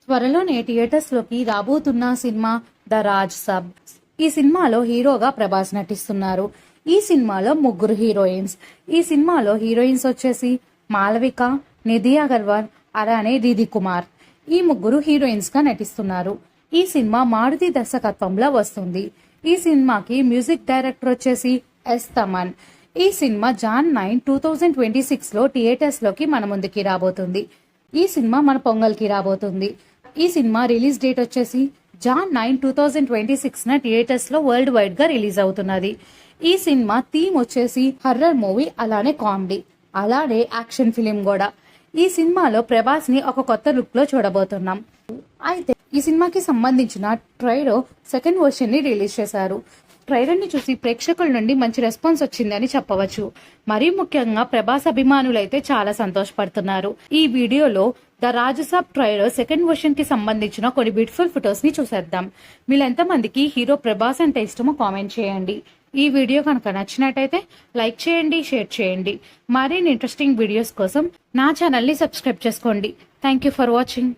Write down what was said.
త్వరలోనే థియేటర్స్ లోకి రాబోతున్న సినిమా ద రాజ్ సబ్. ఈ సినిమాలో హీరోగా ప్రభాస్ నటిస్తున్నారు. ఈ సినిమాలో ముగ్గురు హీరోయిన్స్. ఈ సినిమాలో హీరోయిన్స్ వచ్చేసి మాలవిక, నిధి అగర్వాల్, అలానే రిధి కుమార్. ఈ ముగ్గురు హీరోయిన్స్ గా నటిస్తున్నారు. ఈ సినిమా మారుతి దర్శకత్వంలో వస్తుంది. ఈ సినిమాకి మ్యూజిక్ డైరెక్టర్ వచ్చేసి ఎస్ తమన్. ఈ సినిమా జాన్ 9, 2026 లో థియేటర్స్ లోకి మన ముందుకి రాబోతుంది. ఈ సినిమా మన పొంగల్కి రాబోతుంది. ఈ సినిమా రిలీజ్ డేట్ వచ్చేసి జాన్ 9, 2026 థియేటర్స్ లో వరల్డ్ వైడ్ గా రిలీజ్ అవుతున్నది. ఈ సినిమా థీమ్ వచ్చేసి హర్రర్ మూవీ, అలానే కామెడీ, అలానే యాక్షన్ ఫిలిం కూడా. ఈ సినిమాలో ప్రభాస్ ని ఒక కొత్త లుక్ లో చూడబోతున్నాం. అయితే ఈ సినిమాకి సంబంధించిన ట్రైలర్ సెకండ్ వర్షన్ ని రిలీజ్ చేశారు. ట్రైలర్ ని చూసి ప్రేక్షకుల నుండి మంచి రెస్పాన్స్ వచ్చిందని చెప్పవచ్చు. మరీ ముఖ్యంగా ప్రభాస్ అభిమానులైతే చాలా సంతోషపడుతున్నారు. ఈ వీడియోలో the Raja Saab trailer second version కి సంబంధించిన కొన్ని బ్యూటిఫుల్ ఫొటోస్ ని చూసేద్దాం. మీరు ఎంతమందికి హీరో ప్రభాస్ అంటే ఇష్టమో కామెంట్ చేయండి. ఈ వీడియో కనుక నచ్చినట్టయితే లైక్ చేయండి, షేర్ చేయండి. మరిన్ని ఇంట్రెస్టింగ్ వీడియోస్ కోసం నా ఛానల్ ని సబ్స్క్రైబ్ చేసుకోండి. Thank you for watching.